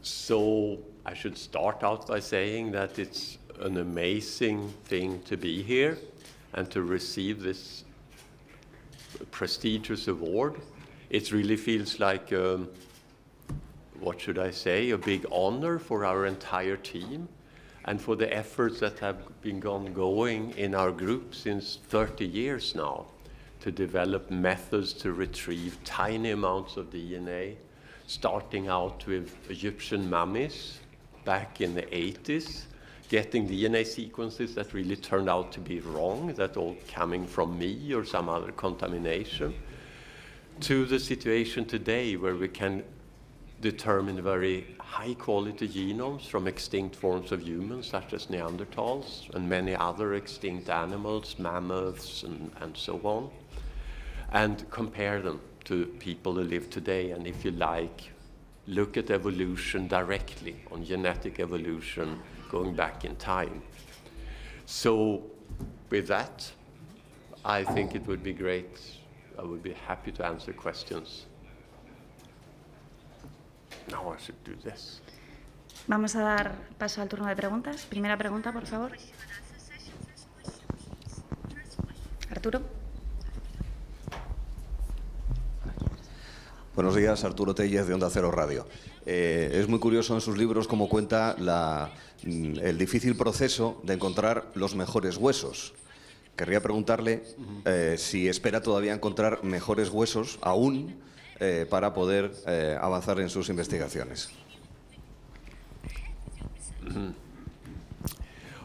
So I should start out by saying that it's an amazing thing to be here and to receive this prestigious award. It really feels like, what should I say, a big honor for our entire team and for the efforts that have been going in our group since 30 years now to develop methods to retrieve tiny amounts of DNA, starting out with Egyptian mummies back in the 80s, getting DNA sequences that really turned out to be wrong, that all coming from me or some other contamination, to the situation today where we can determine very high-quality genomes from extinct forms of humans, such as Neanderthals and many other extinct animals, mammoths, and so on, and compare them to people who live today, and if you like, look at evolution directly, on genetic evolution, going back in time. So with that, I think it would be great. I would be happy to answer questions. Now I should do this. Vamos a dar paso al turno de preguntas. Primera pregunta, por favor. Arturo. Buenos días, Arturo Tellez, de Onda Cero Radio. Es muy curioso en sus libros cómo cuenta el difícil proceso de encontrar los mejores huesos. Querría preguntarle si espera todavía encontrar mejores huesos aún para poder avanzar en sus investigaciones.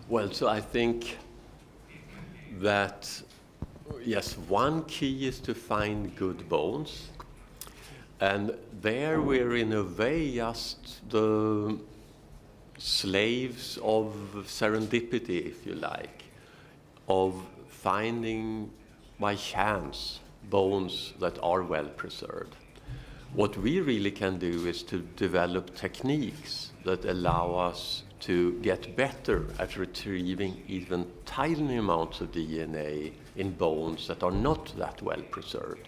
Well, so I think that, yes, one key is to find good bones. And there we're in a way just the slaves of serendipity, if you like, of finding by chance bones that are well preserved. What we really can do is to develop techniques that allow us to get better at retrieving even tiny amounts of DNA in bones that are not that well preserved.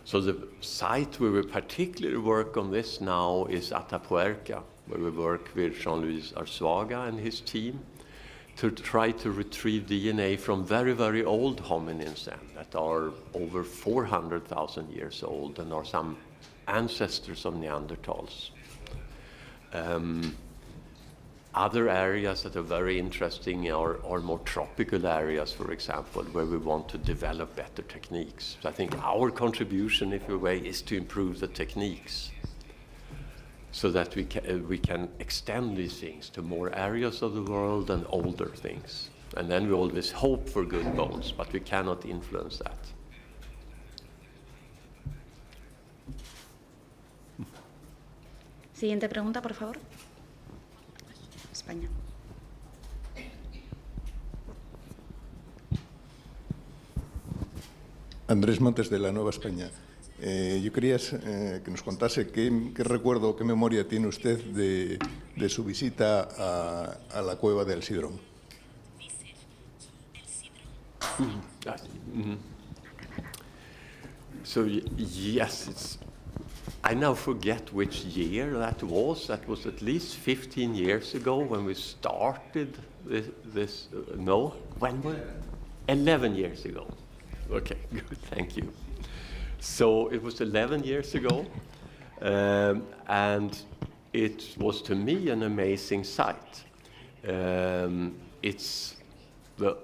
So the site where we particularly work on this now is Atapuerca, where we work with Jean-Louis Arzuaga and his team to try to retrieve DNA from very, very old hominins that are over 400,000 years old and are some ancestors of Neanderthals. Other areas that are very interesting are more tropical areas, for example, where we want to develop better techniques. So I think our contribution, if you will, is to improve the techniques so that we can extend these things to more areas of the world and older things. And then we always hope for good bones, but we cannot influence that. Siguiente pregunta, por favor. España. Andrés Montes, de la Nueva España. Yo quería que nos contase qué recuerdo o qué memoria tiene usted de su visita a la cueva del Sidrón. So yes, I now forget which year that was. That was at least 15 years ago when we started this. No, when? 11 years ago. Okay, good, thank you. So it was 11 years ago, and it was to me an amazing site. It's the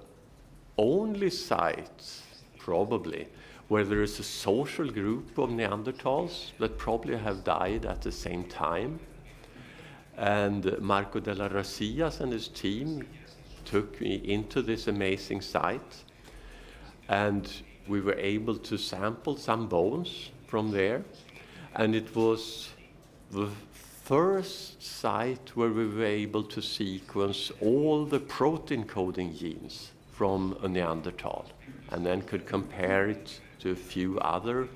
only site, probably, where there is a social group of Neanderthals that probably have died at the same time. And Marco de la Rasillas and his team took me into this amazing site, and we were able to sample some bones from there. And it was the first site where we were able to sequence all the protein coding genes from a Neanderthal, and then could compare it to a few other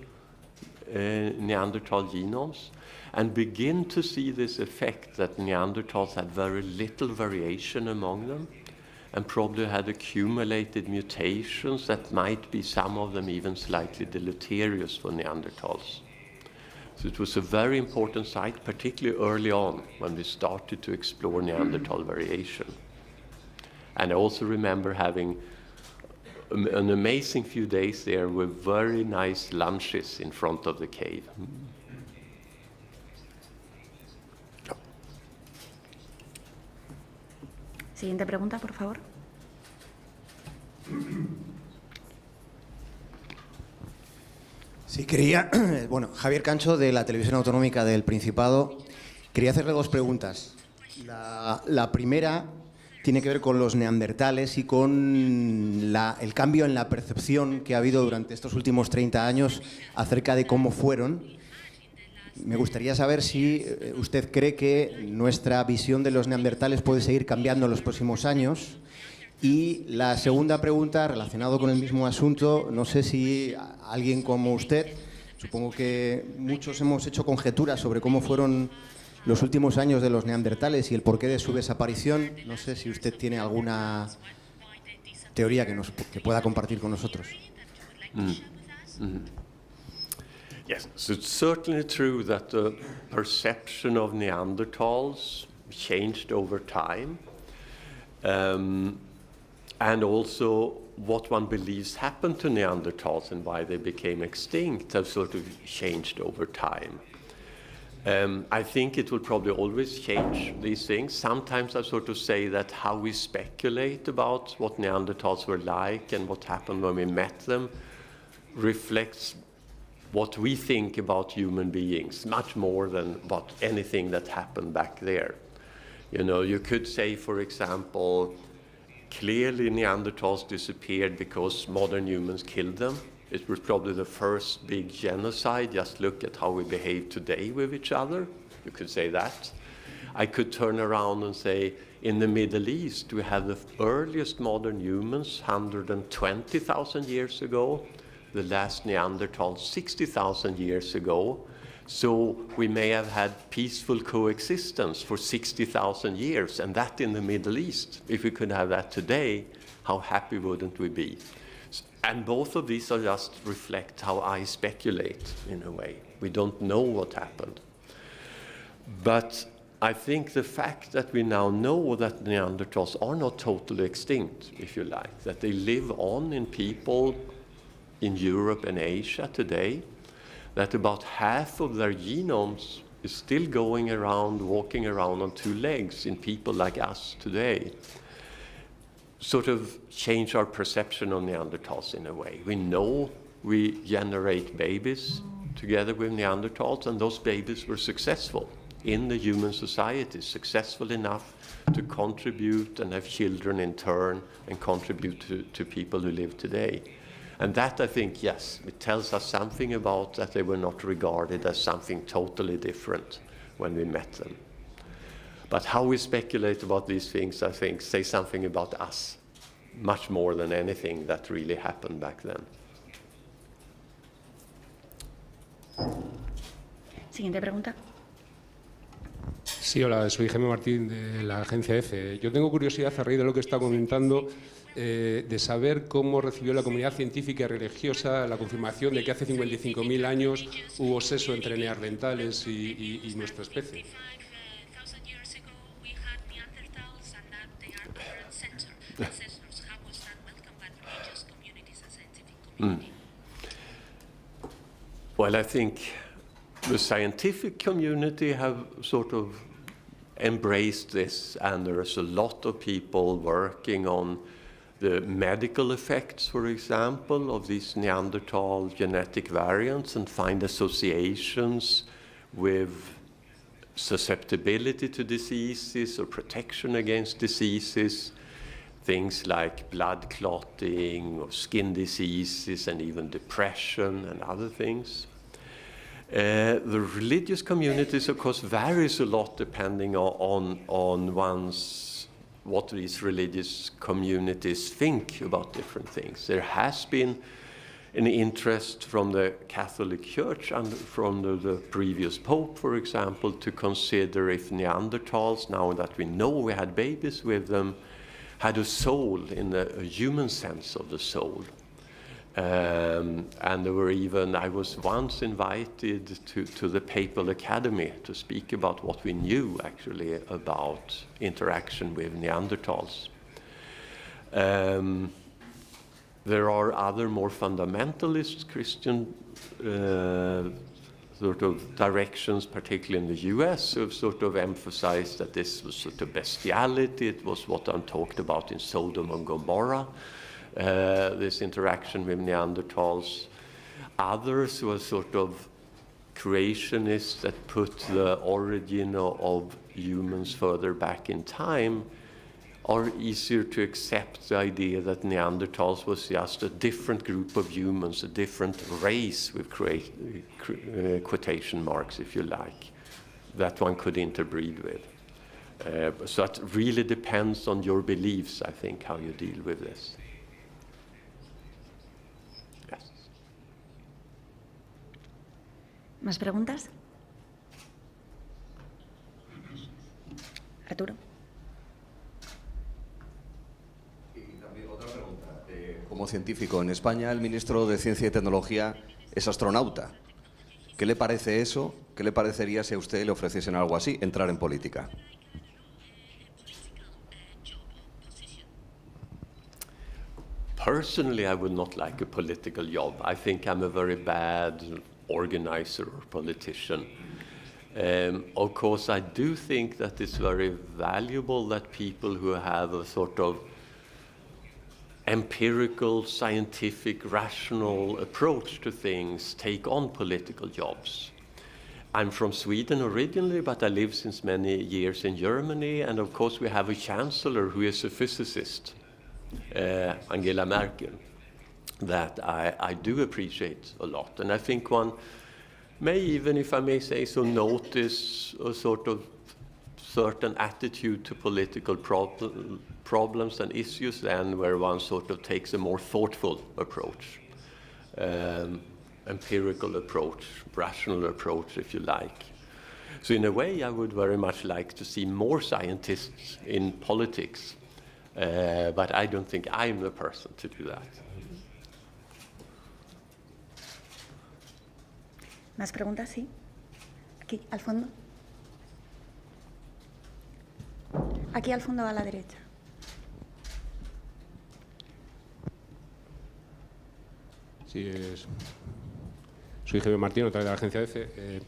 Neanderthal genomes, and begin to see this effect that Neanderthals had very little variation among them, and probably had accumulated mutations that might be, some of them, even slightly deleterious for Neanderthals. So it was a very important site, particularly early on when we started to explore Neanderthal variation. And I also remember having an amazing few days there with very nice lunches in front of the cave. Siguiente pregunta, por favor. Sí, quería, bueno, Javier Cancho, de la Televisión Autonómica del Principado. Quería hacerle dos preguntas. La primera tiene que ver con los neandertales y con el cambio en la percepción que ha habido durante estos últimos 30 años acerca de cómo fueron. Me gustaría saber si usted cree que nuestra visión de los neandertales puede seguir cambiando en los próximos años. Y la segunda pregunta, relacionado con el mismo asunto, no sé si alguien como usted, supongo que muchos hemos hecho conjeturas sobre cómo fueron los últimos años de los neandertales y el porqué de su desaparición. No sé si usted tiene alguna teoría que pueda compartir con nosotros. Yes, so it's certainly true that the perception of Neanderthals changed over time. And also what one believes happened to Neanderthals and why they became extinct have sort of changed over time. I think it will probably always change these things. Sometimes I sort of say that how we speculate about what Neanderthals were like and what happened when we met them reflects what we think about human beings, much more than about anything that happened back there. You know, you could say, for example, clearly Neanderthals disappeared because modern humans killed them. It was probably the first big genocide. Just look at how we behave today with each other. You could say that. I could turn around and say, in the Middle East, we have the earliest modern humans 120,000 years ago, the last Neanderthals 60,000 years ago. So we may have had peaceful coexistence for 60,000 years, and that in the Middle East. If we could have that today, how happy wouldn't we be? And both of these are just reflect how I speculate, in a way. We don't know what happened. But I think the fact that we now know that Neanderthals are not totally extinct, if you like, that they live on in people in Europe and Asia today, that about half of their genomes is still going around, walking around on two legs in people like us today, sort of change our perception of Neanderthals in a way. We know we generate babies together with Neanderthals, and those babies were successful in the human society, successful enough to contribute and have children in turn and contribute to people who live today. And that, I think, yes, it tells us something about that they were not regarded as something totally different when we met them. But how we speculate about these things, I think, say something about us, much more than anything that really happened back then. Siguiente pregunta. Sí, hola, soy Jaime Martín de la agencia EFE. Yo tengo curiosidad a raíz de lo que está comentando de saber cómo recibió la comunidad científica y religiosa la confirmación de que hace 55.000 años hubo sexo entre neandertales y nuestra especie. Well, I think the scientific community have sort of embraced this, and there's a lot of people working on the medical effects, for example, of these Neanderthal genetic variants and find associations with susceptibility to diseases or protection against diseases, things like blood clotting or skin diseases and even depression and other things. The religious communities, of course, varies a lot depending on what these religious communities think about different things. There has been an interest from the Catholic Church and from the previous Pope, for example, to consider if Neanderthals, now that we know we had babies with them, had a soul in a human sense of the soul. And there were even, I was once invited to the Papal Academy to speak about what we knew actually about interaction with Neanderthals. There are other more fundamentalist Christian sort of directions, particularly in the US, who have sort of emphasized that this was sort of bestiality. It was what I'm talked about in Sodom and Gomorrah, this interaction with Neanderthals. Others who are sort of creationists that put the origin of humans further back in time are easier to accept the idea that Neanderthals was just a different group of humans, a different race with quotation marks, if you like, that one could interbreed with. So it really depends on your beliefs, I think, how you deal with this. Yes. ¿Más preguntas? Arturo. Como científico, en España el ministro de Ciencia y Tecnología es astronauta. ¿Qué le parece eso? ¿Qué le parecería si a usted le ofreciesen algo así, entrar en política? Personally, I would not like a political job. I think I'm a very bad organizer or politician. Of course, I do think that it's very valuable that people who have a sort of empirical, scientific, rational approach to things take on political jobs. I'm from Sweden originally, but I live since many years in Germany, and of course we have a chancellor who is a physicist, Angela Merkel, that I do appreciate a lot. And I think one may even, if I may say so, notice a sort of certain attitude to political problems and issues then where one sort of takes a more thoughtful approach, empirical approach, rational approach, if you like. So in a way, I would very much like to see more scientists in politics, but I don't think I'm the person to do that. ¿Más preguntas? Sí. Aquí, al fondo. Aquí al fondo a la derecha. Sí, soy Javier Martín, otra vez de la agencia EFE.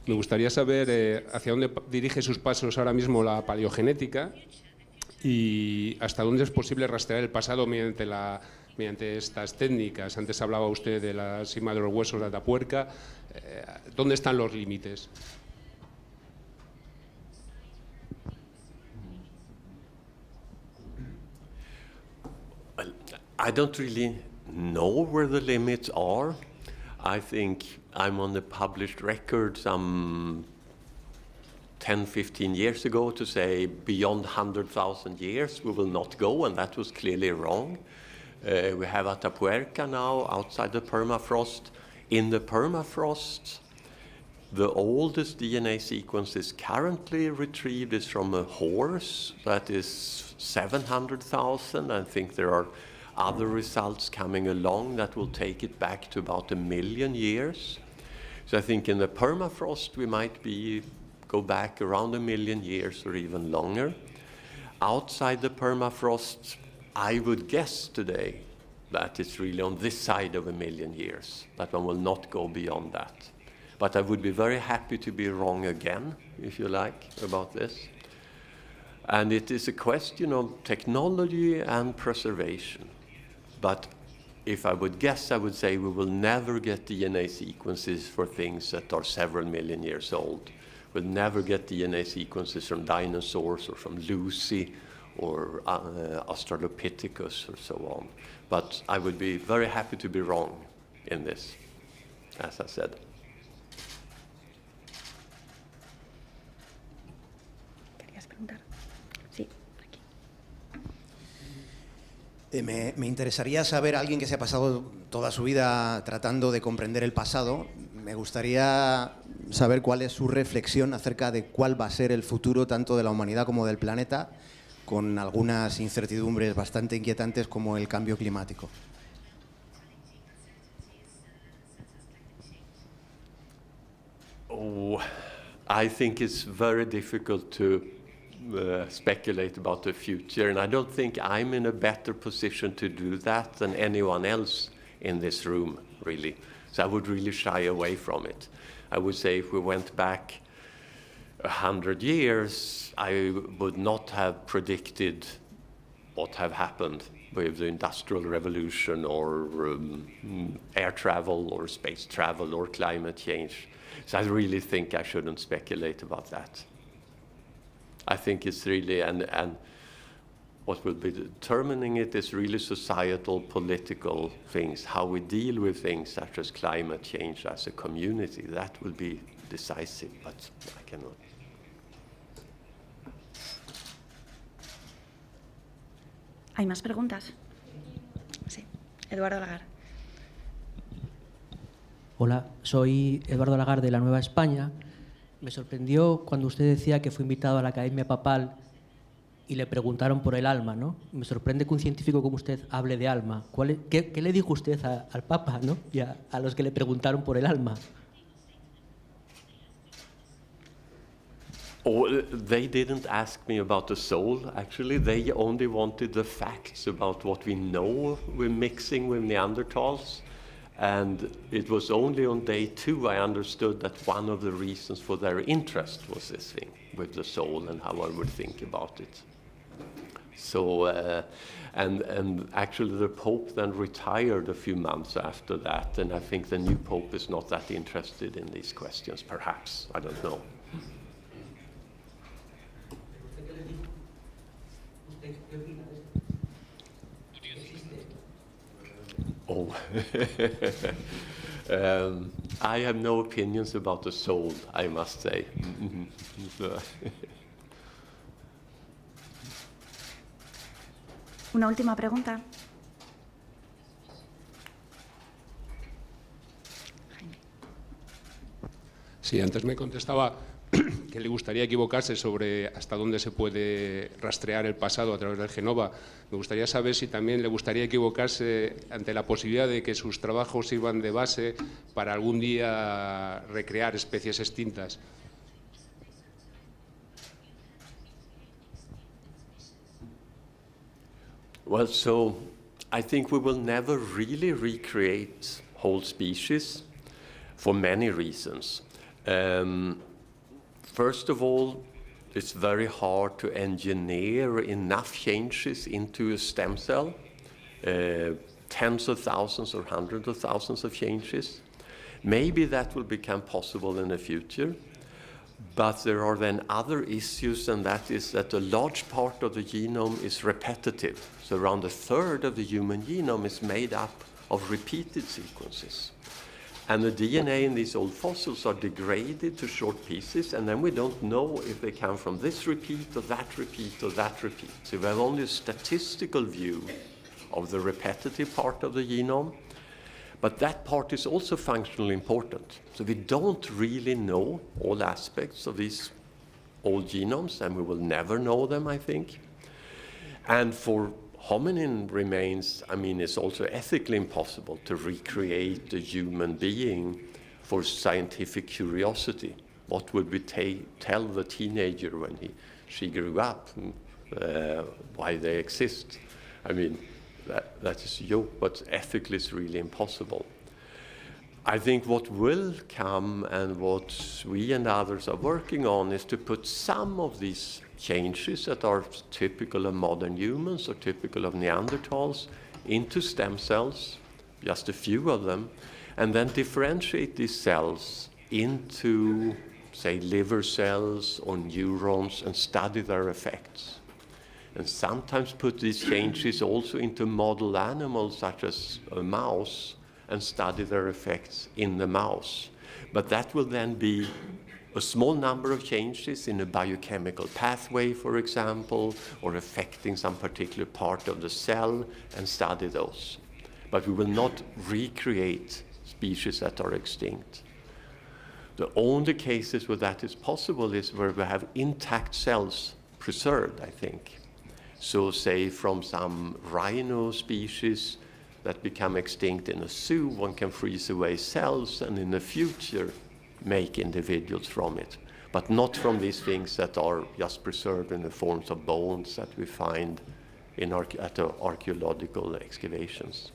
Me gustaría saber hacia dónde dirige sus pasos ahora mismo la paleogenética y hasta dónde es posible rastrear el pasado mediante estas técnicas. Antes hablaba usted de la sima de los huesos de Atapuerca. ¿Dónde están los límites? I don't really know where the limits are. I think I'm on the published record some 10, 15 years ago to say beyond 100,000 years we will not go, and that was clearly wrong. We have Atapuerca now outside the permafrost. In the permafrost, the oldest DNA sequences currently retrieved is from a horse that is 700,000. I think there are other results coming along that will take it back to about 1 million years. So I think in the permafrost we might go back around 1 million years or even longer. Outside the permafrost, I would guess today that it's really on this side of 1 million years, that one will not go beyond that. But I would be very happy to be wrong again, if you like, about this. And it is a question of technology and preservation. But if I would guess, I would say we will never get DNA sequences for things that are several million years old. We'll never get DNA sequences from dinosaurs or from Lucy or Australopithecus or so on. But I would be very happy to be wrong in this, as I said. ¿Querías preguntar? Sí, aquí. Me interesaría saber, alguien que se ha pasado toda su vida tratando de comprender el pasado, me gustaría saber cuál es su reflexión acerca de cuál va a ser el futuro tanto de la humanidad como del planeta, con algunas incertidumbres bastante inquietantes como el cambio climático. Oh, I think it's very difficult to speculate about the future, and I don't think I'm in a better position to do that than anyone else in this room, really. So I would really shy away from it. I would say if we went back 100 years, I would not have predicted what have happened with the Industrial Revolution or air travel or space travel or climate change. So I really think I shouldn't speculate about that. I think it's really, and what will be determining it is really societal, political things, how we deal with things such as climate change as a community. That will be decisive, but I cannot. ¿Hay más preguntas? Sí. Eduardo Lagar. Hola, soy Eduardo Lagar de la Nueva España. Me sorprendió cuando usted decía que fue invitado a la Academia Papal y le preguntaron por el alma, ¿no? Me sorprende que un científico como usted hable de alma. ¿Qué le dijo usted al Papa, ¿no? Y a los que le preguntaron por el alma? Oh, they didn't ask me about the soul, actually. They only wanted the facts about what we know we're mixing with Neanderthals. And it was only on day 2 I understood that one of the reasons for their interest was this thing with the soul and how I would think about it. So, and actually the Pope then retired a few months after that, and I think the new Pope is not that interested in these questions, perhaps. I don't know. Oh, I have no opinions about the soul, I must say. Una última pregunta. Sí, antes me contestaba que le gustaría equivocarse sobre hasta dónde se puede rastrear el pasado a través del genoma. Me gustaría saber si también le gustaría equivocarse ante la posibilidad de que sus trabajos sirvan de base para algún día recrear especies extintas. Well, so I think we will never really recreate whole species for many reasons. First of all, it's very hard to engineer enough changes into a stem cell, tens of thousands or hundreds of thousands of changes. Maybe that will become possible in the future, but there are then other issues, and that is that a large part of the genome is repetitive. So around 1/3 of the human genome is made up of repeated sequences. And the DNA in these old fossils are degraded to short pieces, and then we don't know if they come from this repeat or that repeat or that repeat. So we have only a statistical view of the repetitive part of the genome, but that part is also functionally important. So we don't really know all aspects of these old genomes, and we will never know them, I think. And for hominin remains, I mean, it's also ethically impossible to recreate a human being for scientific curiosity. What would we tell the teenager when she grew up, why they exist? I mean, that is a joke, but ethically it's really impossible. I think what will come and what we and others are working on is to put some of these changes that are typical of modern humans or typical of Neanderthals into stem cells, just a few of them, and then differentiate these cells into, say, liver cells or neurons and study their effects. And sometimes put these changes also into model animals such as a mouse and study their effects in the mouse. But that will then be a small number of changes in a biochemical pathway, for example, or affecting some particular part of the cell, and study those. But we will not recreate species that are extinct. The only cases where that is possible is where we have intact cells preserved, I think. So say from some rhino species that become extinct in a zoo, one can freeze away cells, and in the future make individuals from it, but not from these things that are just preserved in the forms of bones that we find at the archaeological excavations.